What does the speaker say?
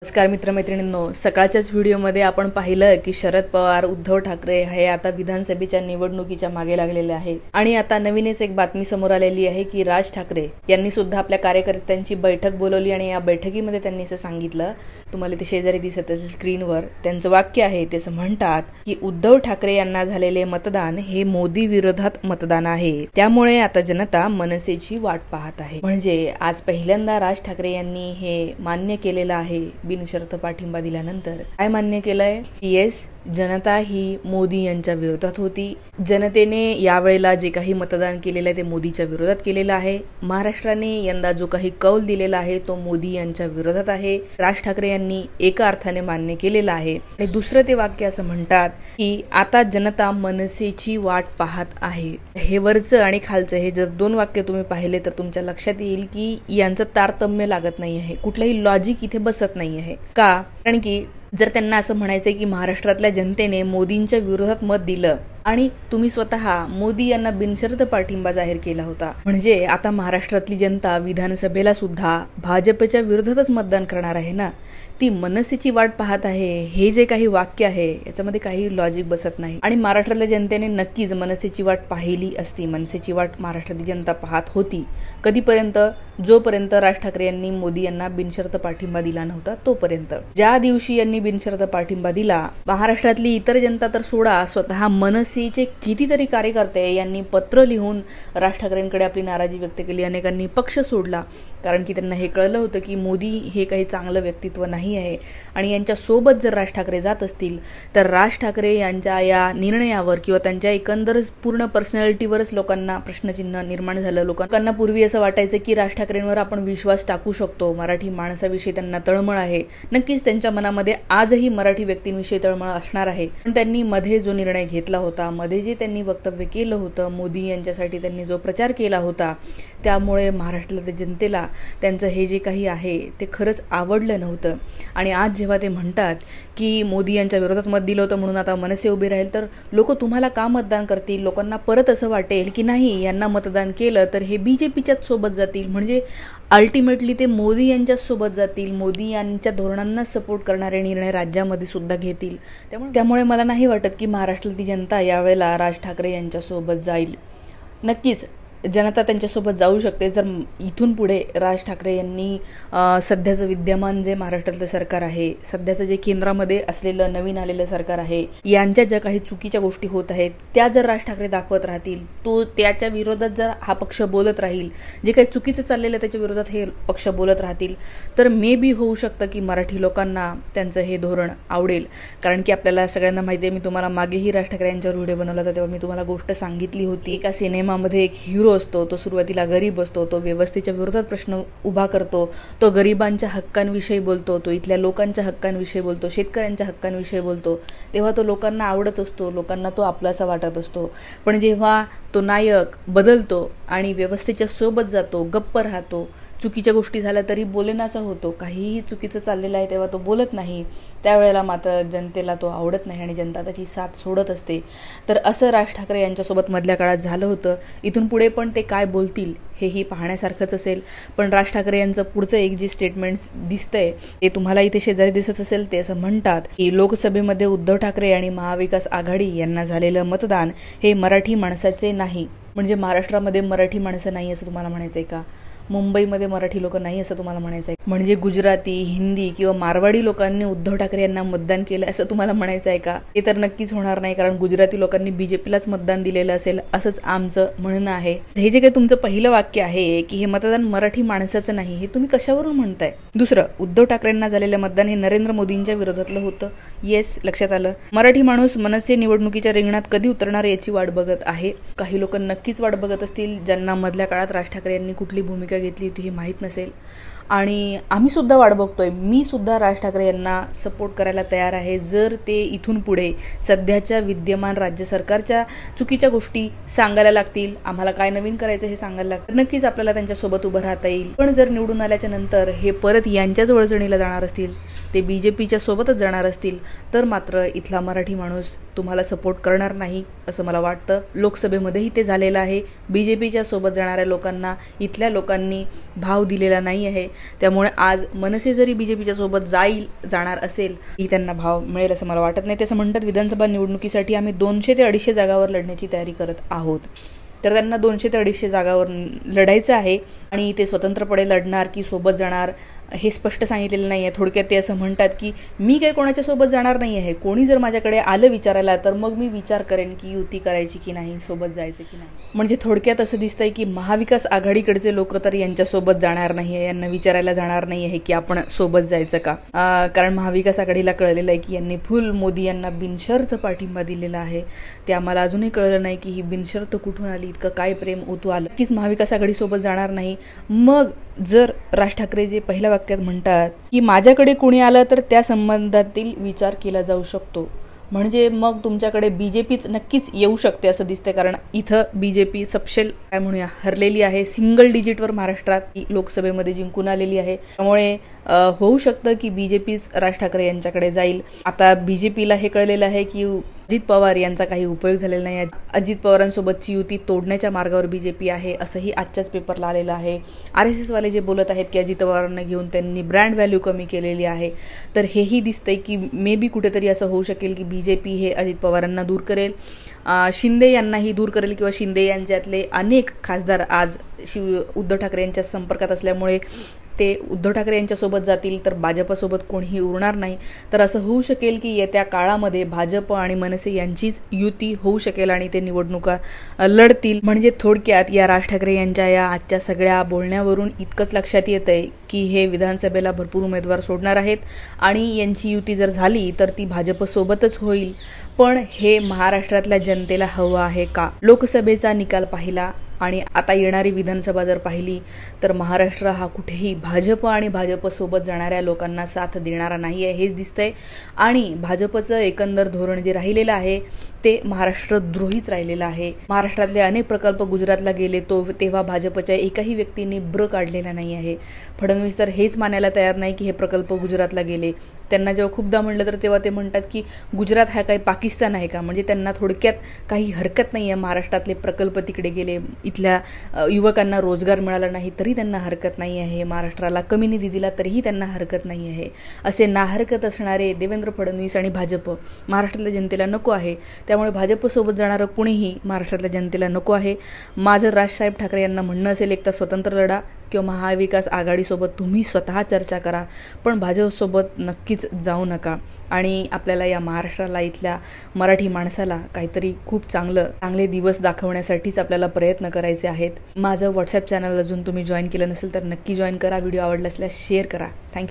नमस्कार मित्रमैत्रिणींनो, सकाळच्याच व्हिडिओमध्ये आपण पाहिलं की शरद पवार उद्धव ठाकरे हे आता विधानसभेच्या निवडणुकीच्या मागे लागलेले आहेत आणि आता नवीनच एक बातमी समोर आलेली आहे की राज ठाकरे यांनी सुद्धा आपल्या कार्यकर्त्यांची बैठक बोलवली आणि या बैठकीमध्ये त्यांनी असं सांगितलं, तुम्हाला ते शेजारी दिसत असेल स्क्रीनवर, त्यांचं वाक्य आहे ते असं म्हणतात की उद्धव ठाकरे यांना झालेले मतदान हे मोदी विरोधात मतदान आहे, त्यामुळे आता जनता मनसेची वाट पाहत आहे। म्हणजे आज पहिल्यांदा राज ठाकरे यांनी हे मान्य केलेलं आहे, बिनशर्त पाठिंबा दिल्यानंतर काय मान्य केलंय की येस, जनता ही मोदी यांच्या विरोधात होती। जनतेने यावेळेला जे काही मतदान केलेलं आहे ते मोदीच्या विरोधात केलेलं आहे। महाराष्ट्राने यंदा जो काही कौल दिलेला आहे तो मोदी यांच्या विरोधात आहे, राज ठाकरे यांनी एका अर्थाने मान्य केलेलं आहे। आणि दुसरं ते वाक्य असं म्हणतात की आता जनता मनसेची वाट पाहत आहे। हे वरचं आणि खालचं हे जर दोन वाक्य तुम्ही पाहिले तर तुमच्या लक्षात येईल की यांचं तारतम्य लागत नाही आहे, कुठलंही लॉजिक इथे बसत नाही आहे। का? कारण की जर त्यांना असं म्हणायचंय की महाराष्ट्रातल्या जनतेने मोदींच्या विरोधात मत दिलं आणि तुम्ही स्वतः मोदी यांना बिनशर्त पाठिंबा जाहीर केला होता, म्हणजे आता महाराष्ट्रातली जनता विधानसभेला सुद्धा भाजपच्या विरोधातच मतदान करणार आहे ना, ती मनसेची वाट पाहत आहे। हे जे काही वाक्य आहे याच्यामध्ये काही लॉजिक बसत नाही आणि महाराष्ट्रातल्या जनतेने नक्कीच मनसेची वाट पाहिली असती। मनसेची वाट महाराष्ट्रातली जनता पाहत होती कधीपर्यंत? जोपर्यंत राज ठाकरे यांनी मोदी यांना बिनशर्त पाठिंबा दिला नव्हता तोपर्यंत। ज्या दिवशी यांनी बिनशर्त पाठिंबा दिला, महाराष्ट्रातली इतर जनता तर सोडा, स्वतः मनसेचे कितीतरी कार्यकर्ते यांनी पत्र लिहून राज ठाकरेंकडे आपली नाराजी व्यक्त केली। अनेकांनी पक्ष सोडला कारण की त्यांना हे कळलं होतं की मोदी हे काही चांगलं व्यक्तित्व नाही आहे आणि यांच्या सोबत जर राज ठाकरे जात असतील तर राज ठाकरे यांच्या या निर्णयावर किंवा त्यांच्या एकंदरच पूर्ण पर्सनॅलिटीवरच लोकांना प्रश्नचिन्ह निर्माण झालं। लोकांना पूर्वी असं वाटायचं की राज ठाकरेंवर आपण विश्वास टाकू शकतो, मराठी माणसाविषयी त्यांना तळमळ आहे। नक्कीच त्यांच्या मनामध्ये आजही मराठी व्यक्तींविषयी तळमळ असणार आहे, पण त्यांनी मध्ये जो निर्णय घेतला होता, मध्ये जे त्यांनी वक्तव्य केलं होतं, मोदी यांच्यासाठी त्यांनी जो प्रचार केला होता, त्यामुळे महाराष्ट्रातल्या जनतेला त्यांचं हे जे काही आहे ते खरंच आवडलं नव्हतं। आणि आज जेव्हा ते म्हणतात की मोदी यांच्या विरोधात मत दिलं होतं म्हणून आता मनसे उभे राहील, तर लोक तुम्हाला का मतदान करतील? लोकांना परत असं वाटेल की नाही, यांना मतदान केलं तर हे बीजेपीच्याच सोबत जातील, म्हणजे अल्टिमेटली ते मोदी यांच्याच सोबत जातील, मोदी यांच्या धोरणांना सपोर्ट करणारे निर्णय राज्यामध्ये सुद्धा घेतील। त्यामुळे मला नाही वाटत की महाराष्ट्रातली जनता यावेळेला राज ठाकरे यांच्यासोबत जाईल। नक्कीच जनता त्यांच्यासोबत जाऊ शकते जर इथून पुढे राज ठाकरे यांनी सध्याचं विद्यमान जे महाराष्ट्रातलं सरकार आहे, सध्याचं जे केंद्रामध्ये असलेलं नवीन आलेलं सरकार आहे, यांच्या ज्या काही चुकीच्या गोष्टी होत आहेत त्या जर राज ठाकरे दाखवत राहतील, तो त्याच्या विरोधात जर हा पक्ष बोलत राहील, जे काही चुकीचं चाललेलं आहे त्याच्या विरोधात हे पक्ष बोलत राहतील, तर मे बी होऊ शकतं की मराठी लोकांना त्यांचं हे धोरण आवडेल। कारण की आपल्याला सगळ्यांना माहिती आहे, मी तुम्हाला मागेही राज ठाकरे यांच्यावर व्हिडिओ बनवला होता तेव्हा मी तुम्हाला गोष्ट सांगितली होती, एका सिनेमामध्ये एक हिरो असतो, तो सुरुवातीला गरीब असतो, तो व्यवस्थेच्या विरोधात प्रश्न उभा करतो, तो गरिबांच्या हक्कांविषयी बोलतो, तो इथल्या लोकांच्या हक्कांविषयी बोलतो, शेतकऱ्यांच्या हक्कांविषयी बोलतो, तेव्हा तो लोकांना आवडत असतो, लोकांना तो आपलासा वाटत असतो। पण जेव्हा तो नायक बदलतो आणि व्यवस्थेच्या सोबत जातो, गप्प राहतो, चुकीच्या गोष्टी झाल्या तरी बोलेनासा होतो, काहीही चुकीचं चाललेलं आहे तेव्हा तो बोलत नाही, त्यावेळेला मात्र जनतेला तो आवडत नाही आणि जनता त्याची साथ सोडत असते। तर असं राज ठाकरे यांच्यासोबत मधल्या काळात झालं होतं। इथून पुढे पण ते काय बोलतील हेही पाहण्यासारखंच असेल। पण राज ठाकरे यांचं पुढचं एक जे स्टेटमेंट दिसतंय ते तुम्हाला इथे शेजारी दिसत असेल, ते असं म्हणतात की लोकसभेमध्ये उद्धव ठाकरे आणि महाविकास आघाडी यांना झालेलं मतदान हे मराठी माणसाचे नाही। म्हणजे महाराष्ट्रामध्ये मराठी माणसं नाही असं तुम्हाला म्हणायचंय का? मुंबईमध्ये मराठी लोक नाही असं तुम्हाला म्हणायचं आहे? म्हणजे गुजराती, हिंदी किंवा मारवाडी लोकांनी उद्धव ठाकरे यांना मतदान केलं असं तुम्हाला म्हणायचं आहे का? हे तर नक्कीच होणार नाही, कारण गुजराती लोकांनी बीजेपीलाच मतदान दिलेलं असेल असंच आमचं म्हणणं आहे। हे जे काही तुमचं पहिलं वाक्य आहे की हे मतदान मराठी माणसाचं नाही, हे तुम्ही कशावरून म्हणताय? दुसरं, उद्धव ठाकरेंना झालेलं मतदान हे नरेंद्र मोदींच्या विरोधातलं होतं। येस, लक्षात आलं। मराठी माणूस मनसे निवडणुकीच्या रिंगणात कधी उतरणार याची वाट बघत आहे। काही लोक नक्कीच वाट बघत असतील ज्यांना मधल्या काळात राज ठाकरे यांनी कुठली भूमिका घेतली होती हे माहीत नसेल, आणि आम्ही सुद्धा वाट बघतोय। मी सुद्धा राज ठाकरे यांना सपोर्ट करायला तयार आहे जर ते इथून पुढे सध्याच्या विद्यमान राज्य सरकारच्या चुकीच्या गोष्टी सांगायला लागतील, आम्हाला काय नवीन करायचं हे सांगायला लागतं, नक्कीच आपल्याला त्यांच्यासोबत उभं राहता येईल। पण जर निवडून आल्याच्या नंतर हे परत यांच्याच वळचणीला जाणार असतील ते BJPच्या सोबतच जाणार असतील तर मात्र इथला मराठी माणूस तुम्हाला सपोर्ट करणार नाही असं मला वाटतं. लोकसभेमध्येही ते झालेलं आहे. BJPच्या सोबत जाणाऱ्या लोकांना इथल्या लोकांनी भाव दिलेला नाही आहे. त्यामुळे आज मनसे जरी BJPच्या सोबत जाणार असेल की त्यांना भाव मिळेल असं मला वाटत नाही. तसं म्हणतात विधानसभा निवडणुकीसाठी आम्ही 200 ते 250 जागावर लढण्याची तयारी करत आहोत. तर त्यांना 200 ते 250 जागावर लढायचं आहे आणि ते स्वतंत्रपणे लढणार की सोबत जाणार हे स्पष्ट सांगितलेलं नाही आहे. थोडक्यात ते असं म्हणतात की मी काही कोणाच्या सोबत जाणार नाही आहे. कोणी जर माझ्याकडे आलं विचारायला तर मग मी विचार करेन की युती करायची की नाही, सोबत जायचं की नाही. म्हणजे थोडक्यात असं दिसतंय की महाविकास आघाडीकडचे लोक तर यांच्यासोबत जाणार नाही आहे, यांना विचारायला जाणार नाही आहे की आपण सोबत जायचं का. कारण महाविकास आघाडीला कळलेलं आहे की यांनी फुल मोदी यांना बिनशर्त पाठिंबा दिलेला आहे. ते आम्हाला अजूनही कळलं नाही की ही बिनशर्त कुठून आली, इतकं काय प्रेम ओतू आलं. नक्कीच महाविकास आघाडीसोबत जाणार नाही. मग जर राज ठाकरे जे पहिल्या वाक्यात म्हणतात की माझ्याकडे कोणी आलं तर त्या संबंधातील विचार केला जाऊ शकतो, म्हणजे मग तुमच्याकडे BJPच नक्कीच येऊ शकते असं दिसतंय. कारण इथं BJP सपशेल काय म्हणूया हरलेली आहे. सिंगल डिजिटवर महाराष्ट्रात लोकसभेमध्ये जिंकून आलेली आहे. त्यामुळे होऊ शकतं की BJPच राज ठाकरे यांच्याकडे जाईल. आता BJPला हे कळलेलं आहे की अजित पवार यांचा काही उपयोग झालेला नाही. अजित पवारांसोबतची युती तोडण्याच्या मार्गावर BJP आहे असंही आजच्याच पेपरला आलेलं आहे. RSS वाले जे बोलत आहेत की अजित पवारांना घेऊन त्यांनी ब्रँड व्हॅल्यू कमी केलेली आहे, तर हेही दिसतंय की मे बी कुठेतरी असं होऊ शकेल की BJP हे अजित पवारांना दूर करेल, शिंदे यांनाही दूर करेल किंवा शिंदे यांच्यातले अनेक खासदार आज उद्धव ठाकरे यांच्या संपर्कात असल्यामुळे ते उद्धव ठाकरे यांच्यासोबत जातील तर भाजपसोबत कोणीही उरणार नाही. तर असं होऊ शकेल की येत्या काळामध्ये भाजप आणि मनसे यांचीच युती होऊ शकेल आणि ते निवडणुका लढतील. म्हणजे थोडक्यात या राज ठाकरे यांच्या या आजच्या सगळ्या बोलण्यावरून इतकंच लक्षात येतंय की हे विधानसभेला भरपूर उमेदवार सोडणार आहेत आणि यांची युती जर झाली तर ती भाजपसोबतच होईल. पण हे महाराष्ट्रातल्या जनतेला हवं आहे का? लोकसभेचा निकाल पाहिला आणि आता येणारी विधानसभा जर पाहिली तर महाराष्ट्र हा कुठेही भाजप आणि भाजपसोबत जाणाऱ्या लोकांना साथ देणारा नाही आहे हेच दिसतंय. आणि भाजपचं एकंदर धोरण जे राहिलेलं आहे ते महाराष्ट्रद्रोहीच राहिलेलं आहे. महाराष्ट्रातले अनेक प्रकल्प गुजरातला गेले तेव्हा भाजपच्या एकाही व्यक्तीने ब्र काढलेला नाही आहे. फडणवीस तर हेच मानायला तयार नाही की हे प्रकल्प गुजरातला गेले. त्यांना जेव्हा खूपदा म्हणलं तर तेव्हा ते म्हणतात की गुजरात हा काही पाकिस्तान आहे का. म्हणजे त्यांना थोडक्यात काही हरकत नाही आहे. महाराष्ट्रातले प्रकल्प तिकडे गेले, इथल्या युवकांना रोजगार मिळाला नाही तरी त्यांना हरकत नाही आहे, महाराष्ट्राला कमी निधी दिला तरीही त्यांना हरकत नाही आहे. असे नाहरकत असणारे देवेंद्र फडणवीस आणि भाजप महाराष्ट्रातल्या जनतेला नको आहे. त्यामुळे भाजपसोबत जाणारं कुणीही महाराष्ट्रातल्या जनतेला नको आहे. माझं राजसाहेब ठाकरे यांना म्हणणं असेल एक तर स्वतंत्र लढा किंवा महाविकास आघाडीसोबत तुम्ही स्वतः चर्चा करा, पण भाजपसोबत नक्कीच जाऊ नका. आणि आपल्याला या महाराष्ट्राला इथल्या मराठी माणसाला काहीतरी खूप चांगले दिवस दाखवण्यासाठीच आपल्याला प्रयत्न करायचे आहेत. माझं व्हॉट्सअप चॅनल अजून तुम्ही जॉईन केलं नसेल तर नक्की जॉईन करा. व्हिडिओ आवडला असल्यास शेअर करा. थँक्यू.